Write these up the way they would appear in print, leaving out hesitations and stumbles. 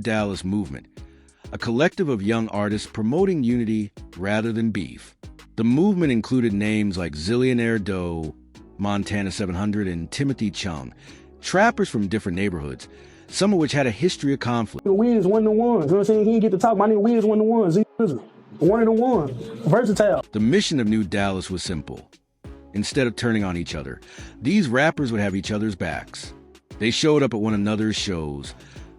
Dallas movement, a collective of young artists promoting unity rather than beef. The movement included names like Zillionaire Doe, Montana 700, and Timothy Chung, trappers from different neighborhoods, some of which had a history of conflict. Wiz one of the ones, you know what I'm saying? He didn't get to talk. My nigga Wiz one of the ones. One of the ones. Versatile. The mission of New Dallas was simple. Instead of turning on each other, these rappers would have each other's backs. They showed up at one another's shows,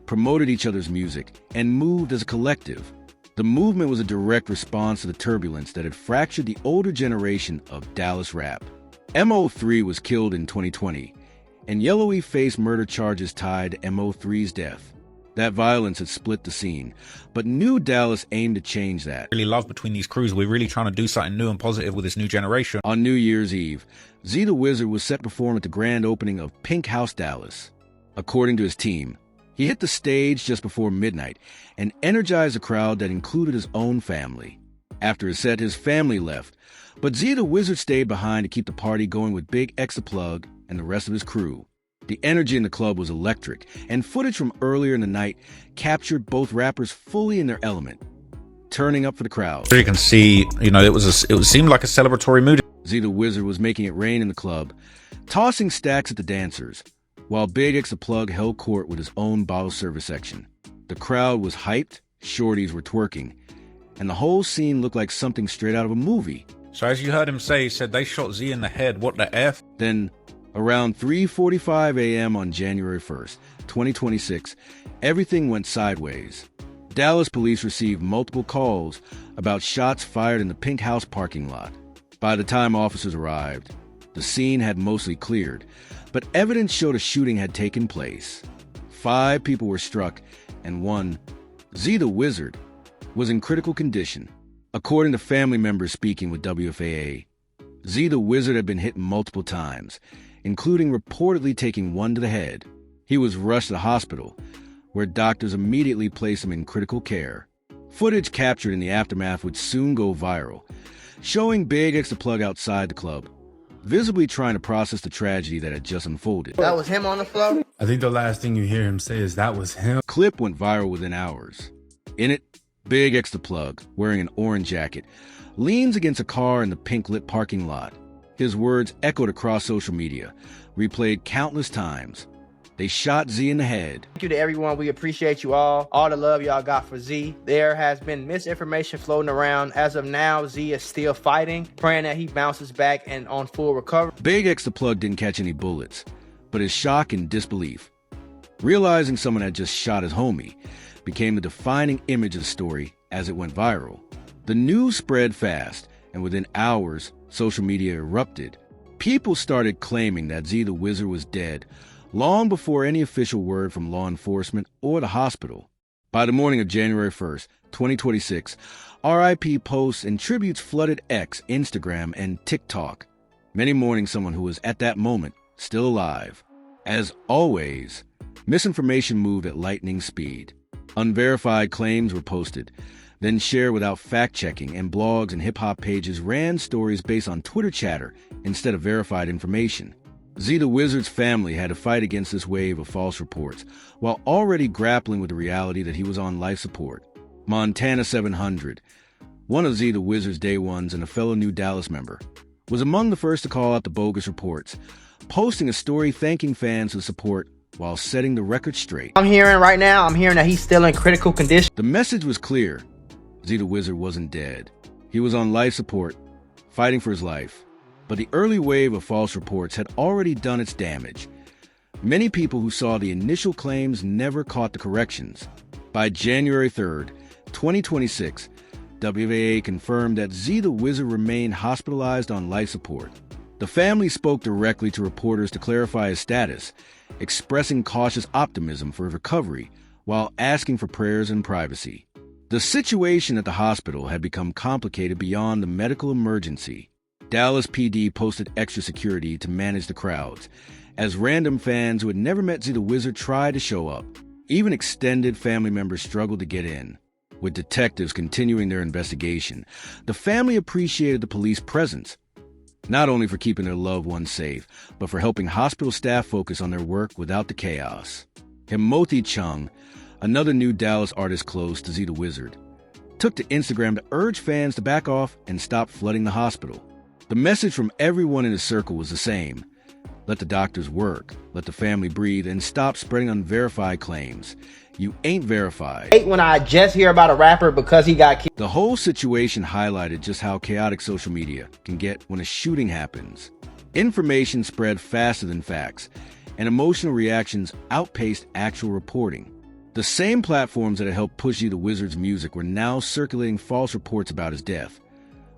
promoted each other's music, and moved as a collective. The movement was a direct response to the turbulence that had fractured the older generation of Dallas rap. MO3 was killed in 2020, and Yellow E faced murder charges tied to MO3's death. That violence had split the scene, but New Dallas aimed to change that. Really love between these crews. We're really trying to do something new and positive with this new generation. On New Year's Eve, Z the Wizard was set to perform at the grand opening of Pink House Dallas. According to his team, he hit the stage just before midnight and energized a crowd that included his own family. After his set, his family left, but Z the Wizard stayed behind to keep the party going with BigXThaPlug and the rest of his crew. The energy in the club was electric, and footage from earlier in the night captured both rappers fully in their element, turning up for the crowd. So you can see, it seemed like a celebratory mood. Z the Wizard was making it rain in the club, tossing stacks at the dancers, while BigXThaPlug held court with his own bottle service section. The crowd was hyped, shorties were twerking, and the whole scene looked like something straight out of a movie. So as you heard him say, he said they shot Z in the head. What the F? Then, around 3:45 a.m. on January 1st, 2026, everything went sideways. Dallas police received multiple calls about shots fired in the Pink House parking lot. By the time officers arrived, the scene had mostly cleared, but evidence showed a shooting had taken place. 5 people were struck, and one, Z the Wizard, was in critical condition. According to family members speaking with WFAA, Z the Wizard had been hit multiple times, including reportedly taking one to the head. He was rushed to the hospital, where doctors immediately placed him in critical care. Footage captured in the aftermath would soon go viral, showing BigXThaPlug outside the club, visibly trying to process the tragedy that had just unfolded. That was him on the floor? I think the last thing you hear him say is that was him. The clip went viral within hours. In it, BigXThaPlug, wearing an orange jacket, leans against a car in the pink-lit parking lot. His words echoed across social media, replayed countless times. They shot Z in the head. Thank you to everyone. We appreciate you all the love y'all got for Z. There has been misinformation floating around. As of now, Z is still fighting, praying that he bounces back and on full recovery. BigXThaPlug didn't catch any bullets, but his shock and disbelief, realizing someone had just shot his homie, became the defining image of the story as it went viral. The news spread fast, and within hours, social media erupted. People started claiming that Z the Wizard was dead, long before any official word from law enforcement or the hospital. By the morning of January 1st, 2026, RIP posts and tributes flooded X, Instagram, and TikTok, many mourning someone who was at that moment still alive. As always, misinformation moved at lightning speed. Unverified claims were posted, then shared without fact-checking, and blogs and hip-hop pages ran stories based on Twitter chatter instead of verified information. Z the Wizard's family had to fight against this wave of false reports, while already grappling with the reality that he was on life support. Montana 700, one of Z the Wizard's day ones and a fellow New Dallas member, was among the first to call out the bogus reports, posting a story thanking fans for the support while setting the record straight. I'm hearing that he's still in critical condition. The message was clear. Z the Wizard wasn't dead. He was on life support, fighting for his life. But the early wave of false reports had already done its damage. Many people who saw the initial claims never caught the corrections. By January 3rd, 2026, WFAA confirmed that Z the Wizard remained hospitalized on life support. The family spoke directly to reporters to clarify his status, expressing cautious optimism for his recovery while asking for prayers and privacy. The situation at the hospital had become complicated beyond the medical emergency. Dallas PD posted extra security to manage the crowds, as random fans who had never met Z the Wizard tried to show up. Even extended family members struggled to get in. With detectives continuing their investigation, the family appreciated the police presence, not only for keeping their loved ones safe, but for helping hospital staff focus on their work without the chaos. Timothy Chung, Another new Dallas artist close to Z the Wizard took to Instagram to urge fans to back off and stop flooding the hospital. The message from everyone in his circle was the same. Let the doctors work, let the family breathe, and stop spreading unverified claims. You ain't verified. When I just hear about a rapper because he got killed. The whole situation highlighted just how chaotic social media can get when a shooting happens. Information spread faster than facts, and emotional reactions outpaced actual reporting. The same platforms that had helped push Z the Wizard's music were now circulating false reports about his death,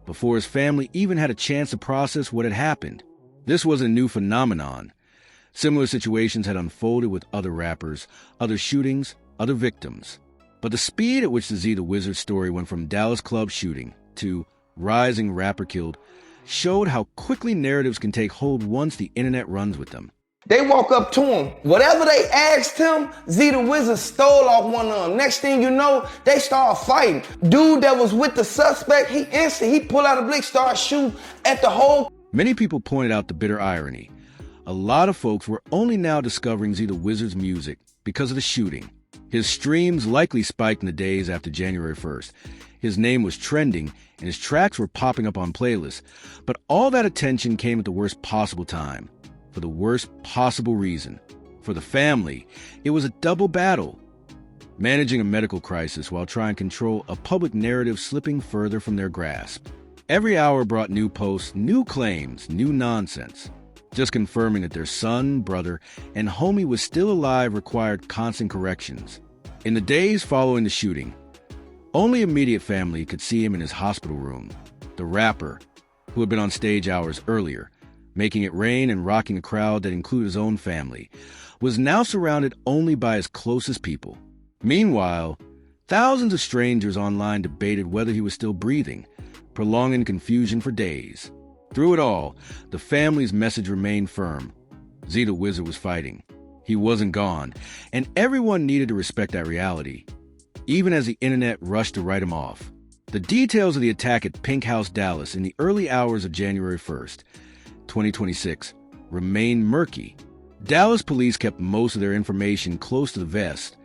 before his family even had a chance to process what had happened. This was a new phenomenon. Similar situations had unfolded with other rappers, other shootings, other victims. But the speed at which the Z the Wizard story went from Dallas club shooting to rising rapper killed showed how quickly narratives can take hold once the internet runs with them. They walk up to him. Whatever they asked him, Z the Wizard stole off one of them. Next thing you know, they start fighting. Dude that was with the suspect, he pulled out a blick, started shooting at the whole. Many people pointed out the bitter irony. A lot of folks were only now discovering Z the Wizard's music because of the shooting. His streams likely spiked in the days after January 1st. His name was trending, and his tracks were popping up on playlists. But all that attention came at the worst possible time, for the worst possible reason. For the family, it was a double battle. Managing a medical crisis while trying to control a public narrative slipping further from their grasp. Every hour brought new posts, new claims, new nonsense. Just confirming that their son, brother, and homie was still alive required constant corrections. In the days following the shooting, only immediate family could see him in his hospital room. The rapper, who had been on stage hours earlier, making it rain and rocking a crowd that included his own family, was now surrounded only by his closest people. Meanwhile, thousands of strangers online debated whether he was still breathing, prolonging confusion for days. Through it all, the family's message remained firm. Z the Wizard was fighting. He wasn't gone, and everyone needed to respect that reality, even as the internet rushed to write him off. The details of the attack at Pink House Dallas in the early hours of January 1st, 2026, remain murky. Dallas police kept most of their information close to the vest,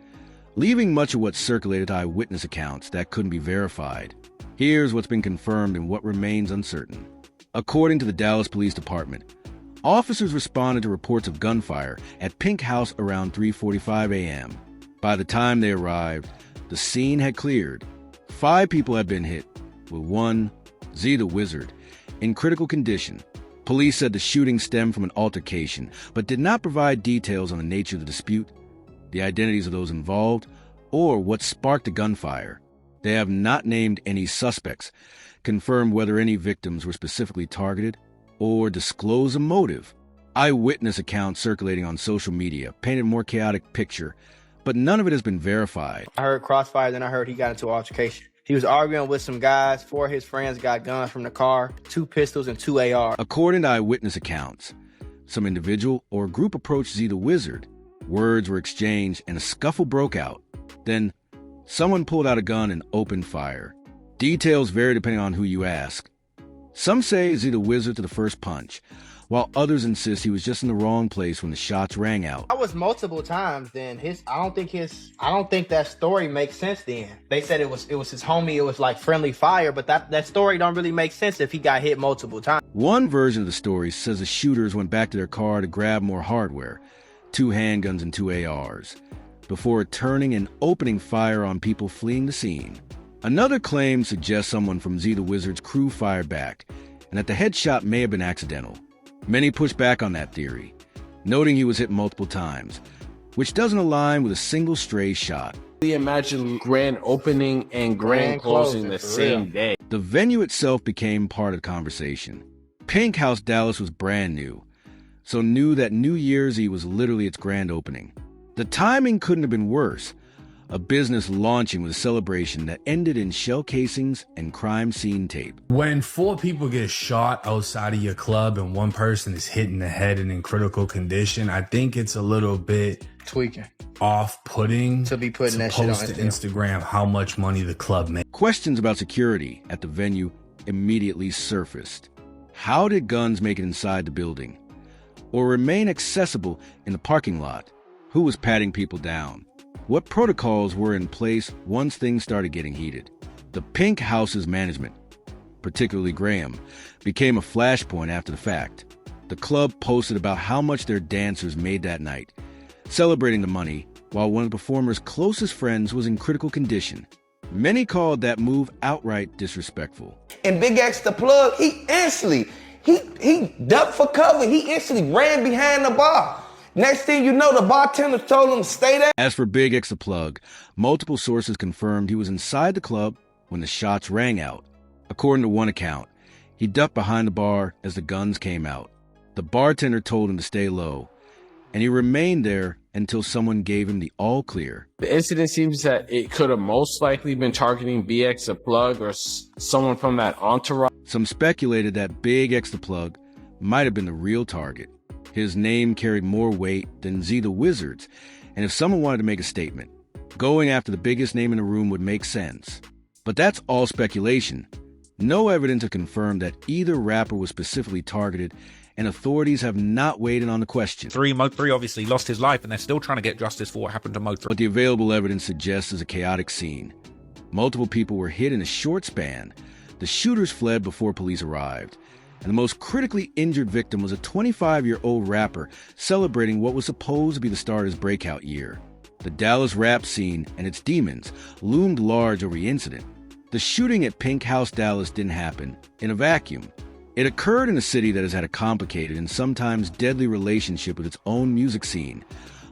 leaving much of what circulated to eyewitness accounts that couldn't be verified. Here's what's been confirmed and what remains uncertain. According to the Dallas Police Department, officers responded to reports of gunfire at Pink House around 3:45 a.m. By the time they arrived, the scene had cleared. 5 people had been hit, with one, Z the Wizard, in critical condition. Police said the shooting stemmed from an altercation, but did not provide details on the nature of the dispute, the identities of those involved, or what sparked the gunfire. They have not named any suspects, confirmed whether any victims were specifically targeted, or disclosed a motive. Eyewitness accounts circulating on social media painted a more chaotic picture, but none of it has been verified. I heard crossfire, then I heard he got into an altercation. He was arguing with some guys. 4 of his friends got guns from the car, 2 pistols and 2 AR. According to eyewitness accounts, some individual or group approached Z the Wizard. Words were exchanged and a scuffle broke out. Then, someone pulled out a gun and opened fire. Details vary depending on who you ask. Some say Z the Wizard to the first punch, while others insist he was just in the wrong place when the shots rang out. That was multiple times. Then I don't think that story makes sense. Then they said it was his homie. It was like friendly fire, but that story don't really make sense if he got hit multiple times. One version of the story says the shooters went back to their car to grab more hardware, 2 handguns and 2 ARs, before turning and opening fire on people fleeing the scene. Another claim suggests someone from Z the Wizard's crew fired back, and that the headshot may have been accidental. Many push back on that theory, noting he was hit multiple times, which doesn't align with a single stray shot. Imagine grand opening and grand closing the same day. The venue itself became part of the conversation. Pink House Dallas was brand new, so new that New Year's Eve was literally its grand opening. The timing couldn't have been worse. A business launching with a celebration that ended in shell casings and crime scene tape. When 4 people get shot outside of your club and 1 person is hit in the head and in critical condition, I think it's a little bit Tweaking. off-putting To be putting that shit on post to Instagram how much money the club made. Questions about security at the venue immediately surfaced. How did guns make it inside the building? Or remain accessible in the parking lot? Who was patting people down? what protocols were in place once things started getting heated. The Pink House's management, particularly Graham, became a flashpoint after the fact. The club posted about how much their dancers made that night, celebrating the money, while one of the performers' closest friends was in critical condition. Many called that move outright disrespectful. And BigXThaPlug, he instantly, he ducked for cover. He instantly ran behind the bar. Next thing you know, the bartender told him to stay there. As for BigXThaPlug, multiple sources confirmed he was inside the club when the shots rang out. According to one account, he ducked behind the bar as the guns came out. The bartender told him to stay low, and he remained there until someone gave him the all clear. The incident seems that it could have most likely been targeting BigXThaPlug or someone from that entourage. Some speculated that BigXThaPlug might have been the real target. His name carried more weight than Z the Wizard's, and if someone wanted to make a statement, going after the biggest name in the room would make sense. But that's all speculation. No evidence to confirm that either rapper was specifically targeted, and authorities have not weighed in on the question. Mo3 obviously lost his life, and they're still trying to get justice for what happened to Mo3. What the available evidence suggests is a chaotic scene. Multiple people were hit in a short span. The shooters fled before police arrived. And the most critically injured victim was a 25-year-old rapper celebrating what was supposed to be the start of his breakout year. The Dallas rap scene and its demons loomed large over the incident. The shooting at Pink House Dallas didn't happen in a vacuum. It occurred in a city that has had a complicated and sometimes deadly relationship with its own music scene,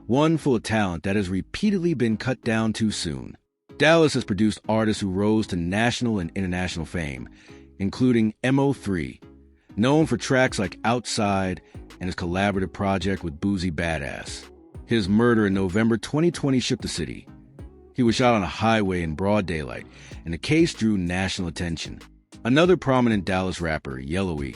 one full of talent that has repeatedly been cut down too soon. Dallas has produced artists who rose to national and international fame, including Mo3, known for tracks like Outside and his collaborative project with Boozy Badass. His murder in November 2020 shook the city. He was shot on a highway in broad daylight, and the case drew national attention. Another prominent Dallas rapper, Yellowy,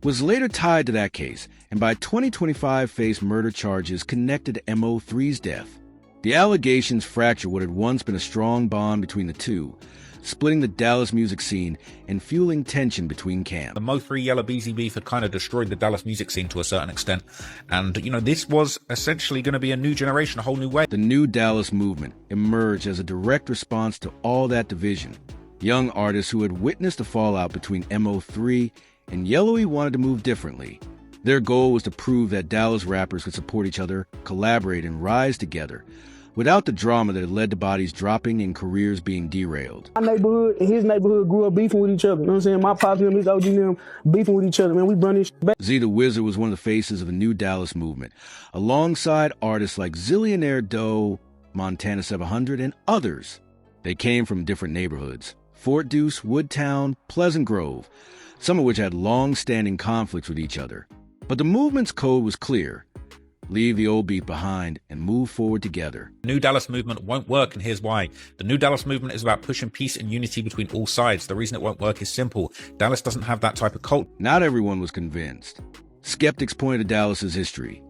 was later tied to that case, and by 2025 faced murder charges connected to Mo3's death. The allegations fractured what had once been a strong bond between the two, splitting the Dallas music scene and fueling tension between camps. The Mo3 Yellow BZ beef had kind of destroyed the Dallas music scene to a certain extent. And, this was essentially going to be a new generation, a whole new way. The new Dallas movement emerged as a direct response to all that division. Young artists who had witnessed the fallout between Mo3 and Yellowy wanted to move differently. Their goal was to prove that Dallas rappers could support each other, collaborate, and rise together, without the drama that had led to bodies dropping and careers being derailed. My neighborhood and his neighborhood grew up beefing with each other. You know what I'm saying? My pops and his OG and them beefing with each other, man. We run this shit back. Z the Wizard was one of the faces of the new Dallas movement, alongside artists like Zillionaire Doe, Montana 700, and others. They came from different neighborhoods: Fort Deuce, Woodtown, Pleasant Grove, some of which had long-standing conflicts with each other. But the movement's code was clear: leave the old beef behind and move forward together. The New Dallas movement won't work, and here's why. The New Dallas movement is about pushing peace and unity between all sides. The reason it won't work is simple. Dallas doesn't have that type of cult. Not everyone was convinced. Skeptics pointed to Dallas's history: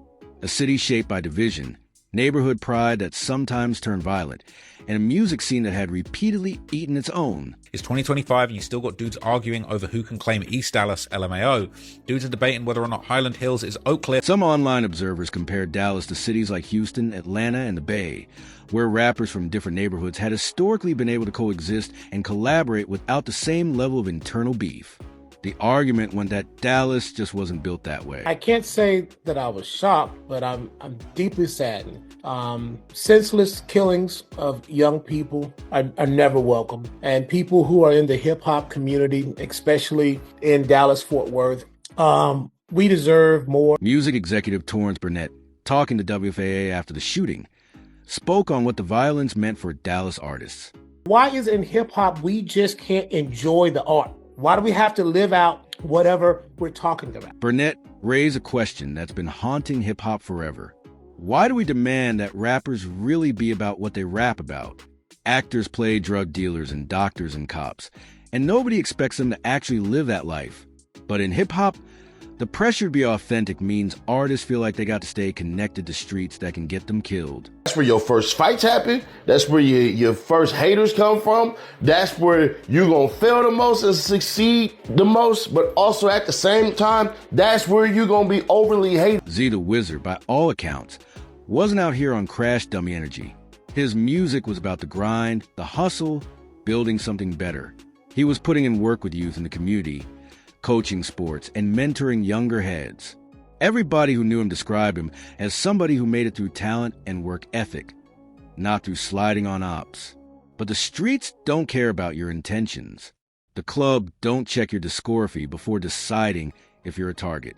a city shaped by division, neighborhood pride that sometimes turned violent, and a music scene that had repeatedly eaten its own. It's 2025 and you still got dudes arguing over who can claim East Dallas, LMAO. Dudes are debating whether or not Highland Hills is Oak Cliff. Some online observers compared Dallas to cities like Houston, Atlanta, and the Bay, where rappers from different neighborhoods had historically been able to coexist and collaborate without the same level of internal beef. The argument went that Dallas just wasn't built that way. I can't say that I was shocked, but I'm deeply saddened. Senseless killings of young people are never welcome. And people who are in the hip hop community, especially in Dallas-Fort Worth, we deserve more. Music executive Torrance Burnett, talking to WFAA after the shooting, spoke on what the violence meant for Dallas artists. Why is it in hip hop we just can't enjoy the art? Why do we have to live out whatever we're talking about? Burnett raised a question that's been haunting hip hop forever. Why do we demand that rappers really be about what they rap about? Actors play drug dealers and doctors and cops, and nobody expects them to actually live that life. But in hip hop, the pressure to be authentic means artists feel like they got to stay connected to streets that can get them killed. That's where your first fights happen. That's where your first haters come from. That's where you're going to fail the most and succeed the most. But also at the same time, that's where you're going to be overly hated. Z the Wizard, by all accounts, wasn't out here on crash dummy energy. His music was about the grind, the hustle, building something better. He was putting in work with youth in the community, coaching sports, and mentoring younger heads. Everybody who knew him described him as somebody who made it through talent and work ethic, not through sliding on ops. But the streets don't care about your intentions. The club don't check your discography before deciding if you're a target.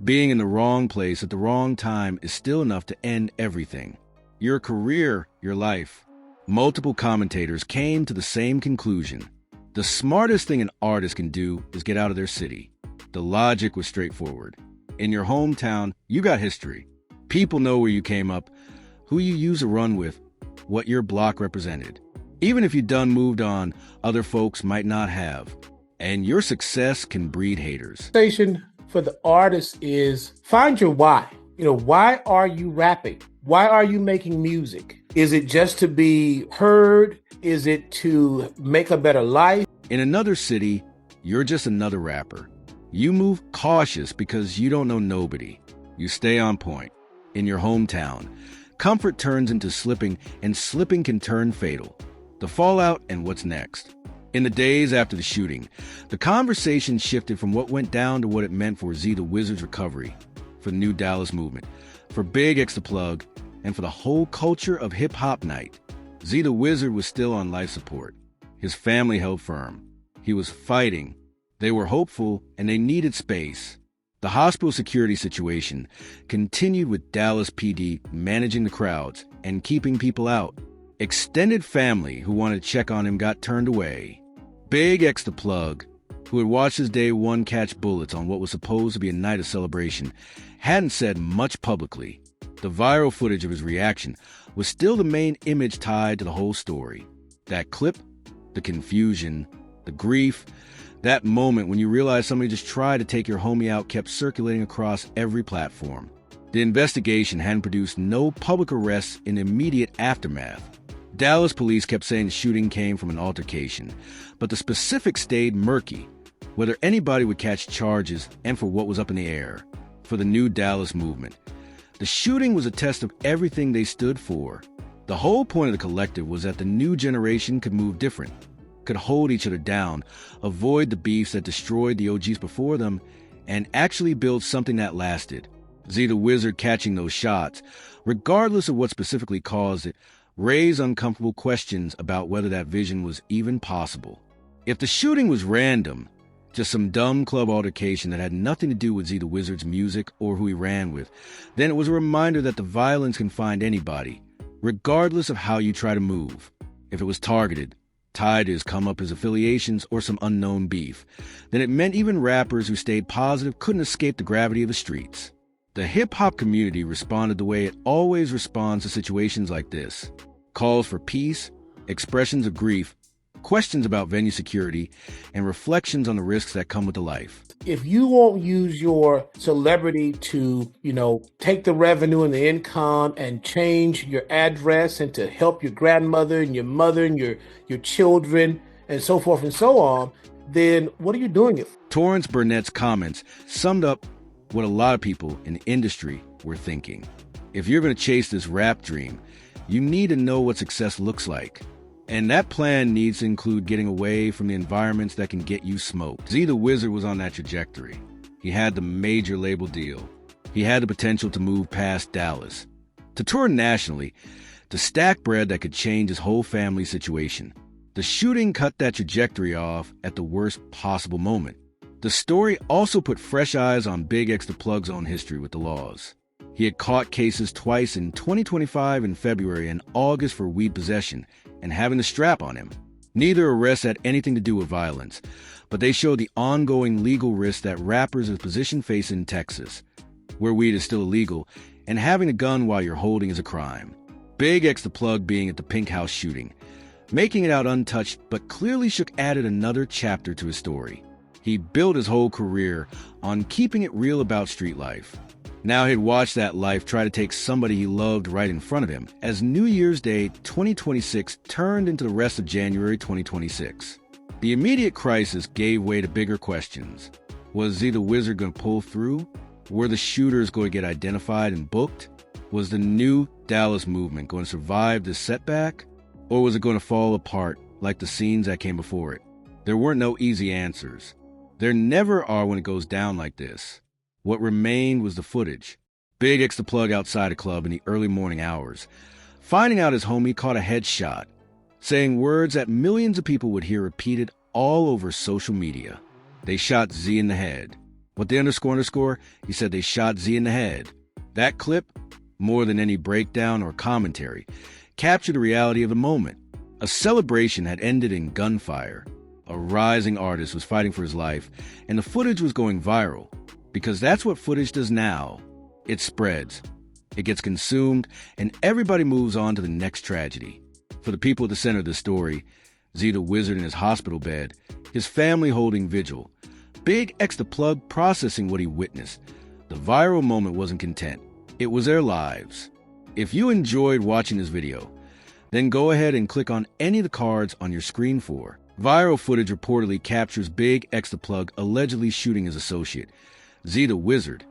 Being in the wrong place at the wrong time is still enough to end everything. Your career, your life. Multiple commentators came to the same conclusion. The smartest thing an artist can do is get out of their city. The logic was straightforward. In your hometown, you got history. People know where you came up, who you used to run with, what your block represented. Even if you done moved on, other folks might not have. And your success can breed haters. Station for the artist is find your why. Why are you rapping? Why are you making music? Is it just to be heard? Is it to make a better life? In another city, you're just another rapper. You move cautious because you don't know nobody. You stay on point. In your hometown, comfort turns into slipping, and slipping can turn fatal. The fallout and what's next. In the days after the shooting, the conversation shifted from what went down to what it meant for Z the Wizard's recovery, for the New Dallas movement, for BigXThaPlug, and for the whole culture of hip-hop night. Z the Wizard was still on life support. His family held firm. He was fighting. They were hopeful, and they needed space. The hospital security situation continued with Dallas PD managing the crowds and keeping people out. Extended family who wanted to check on him got turned away. BigXThaPlug, who had watched his day one catch bullets on what was supposed to be a night of celebration, hadn't said much publicly. The viral footage of his reaction was still the main image tied to the whole story. That clip, the confusion, the grief, that moment when you realize somebody just tried to take your homie out kept circulating across every platform. The investigation hadn't produced no public arrests in the immediate aftermath. Dallas police kept saying the shooting came from an altercation, but the specifics stayed murky, whether anybody would catch charges and for what was up in the air, for the New Dallas movement. The shooting was a test of everything they stood for. The whole point of the collective was that the new generation could move different, could hold each other down, avoid the beefs that destroyed the OGs before them, and actually build something that lasted. Z the Wizard catching those shots, regardless of what specifically caused it, raised uncomfortable questions about whether that vision was even possible. If the shooting was random, just some dumb club altercation that had nothing to do with Z the Wizard's music or who he ran with, then it was a reminder that the violence can find anybody, regardless of how you try to move. If it was targeted, tied to his come-up, his affiliations, or some unknown beef, then it meant even rappers who stayed positive couldn't escape the gravity of the streets. The hip-hop community responded the way it always responds to situations like this. Calls for peace, expressions of grief, questions about venue security, and reflections on the risks that come with the life. If you won't use your celebrity to, take the revenue and the income and change your address and to help your grandmother and your mother and your children and so forth and so on, then what are you doing it for? Torrance Burnett's comments summed up what a lot of people in the industry were thinking. If you're going to chase this rap dream, you need to know what success looks like. And that plan needs to include getting away from the environments that can get you smoked. Z the Wizard was on that trajectory. He had the major label deal. He had the potential to move past Dallas, to tour nationally, to stack bread that could change his whole family situation. The shooting cut that trajectory off at the worst possible moment. The story also put fresh eyes on BigXThaPlug's own history with the laws. He had caught cases twice in 2025 in February and August for weed possession and having the strap on him. Neither arrest had anything to do with violence, but they showed the ongoing legal risks that rappers of his position face in Texas, where weed is still illegal, and having a gun while you're holding is a crime. BigXThaPlug being at the Pink House shooting, making it out untouched, but clearly shook added another chapter to his story. He built his whole career on keeping it real about street life. Now he'd watched that life try to take somebody he loved right in front of him as New Year's Day 2026 turned into the rest of January 2026. The immediate crisis gave way to bigger questions. Was Z the Wizard going to pull through? Were the shooters going to get identified and booked? Was the new Dallas movement going to survive this setback, or was it going to fall apart like the scenes that came before it? There weren't no easy answers. There never are when it goes down like this. What remained was the footage. BigXThaPlug outside a club in the early morning hours, finding out his homie caught a headshot, saying words that millions of people would hear repeated all over social media. They shot Z in the head. What the underscore, he said they shot Z in the head. That clip, more than any breakdown or commentary, captured the reality of the moment. A celebration had ended in gunfire. A rising artist was fighting for his life, and the footage was going viral. Because that's what footage does now. It spreads. It gets consumed, and everybody moves on to the next tragedy. For the people at the center of the story, Z the Wizard in his hospital bed, his family holding vigil, BigXThaPlug processing what he witnessed. The viral moment wasn't content. It was their lives. If you enjoyed watching this video, then go ahead and click on any of the cards on your screen for. Viral footage reportedly captures BigXThaPlug allegedly shooting his associate, Z the Wizard,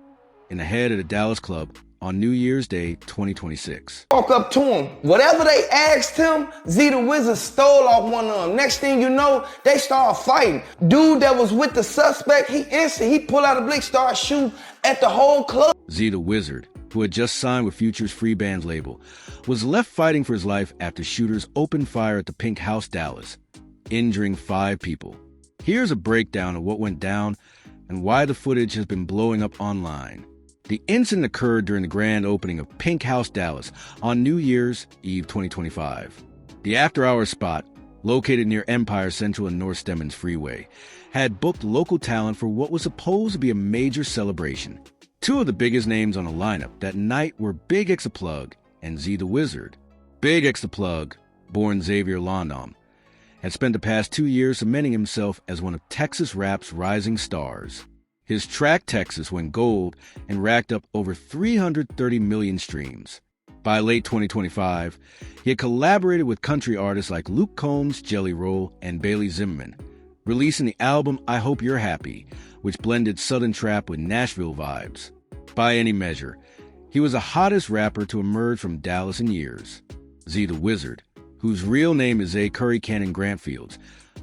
in the head at a Dallas club on New Year's Day 2026. Walk up to him. Whatever they asked him, Z the Wizard stole off one of them. Next thing you know, they start fighting. Dude that was with the suspect, he pulled out a blick, started shooting at the whole club. Z the Wizard, who had just signed with Future's Free Bands label, was left fighting for his life after shooters opened fire at the Pink House Dallas, injuring 5 people. Here's a breakdown of what went down and why the footage has been blowing up online. The incident occurred during the grand opening of Pink House Dallas on New Year's Eve 2025. The after-hours spot, located near Empire Central and North Stemmons Freeway, had booked local talent for what was supposed to be a major celebration. 2 of the biggest names on the lineup that night were BigXThaPlug and Z the Wizard. BigXThaPlug, born Xavier London, had spent the past 2 years cementing himself as one of Texas rap's rising stars. His track Texas went gold and racked up over 330 million streams. By late 2025, he had collaborated with country artists like Luke Combs, Jelly Roll, and Bailey Zimmerman, releasing the album I Hope You're Happy, which blended Southern trap with Nashville vibes. By any measure, he was the hottest rapper to emerge from Dallas in years. Z the Wizard, whose real name is Zay Curry Cannon Grantfields,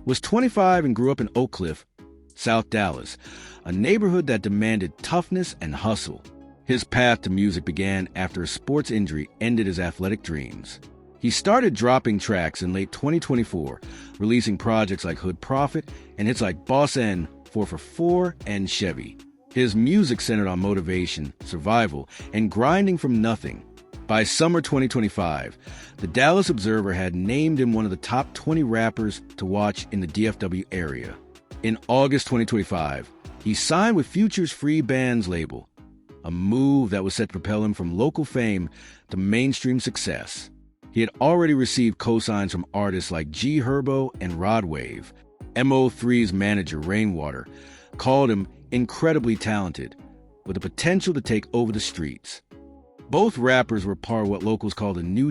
was 25 and grew up in Oak Cliff, South Dallas, a neighborhood that demanded toughness and hustle. His path to music began after a sports injury ended his athletic dreams. He started dropping tracks in late 2024, releasing projects like Hood Prophet and hits like Boss N, 4 for 4, and Chevy. His music centered on motivation, survival, and grinding from nothing. By summer 2025, the Dallas Observer had named him one of the top 20 rappers to watch in the DFW area. In August 2025, he signed with Future's Free Bands label, a move that was set to propel him from local fame to mainstream success. He had already received cosigns from artists like G Herbo and Rod Wave. MO3's manager, Rainwater, called him incredibly talented, with the potential to take over the streets. Both rappers were part of what locals call the new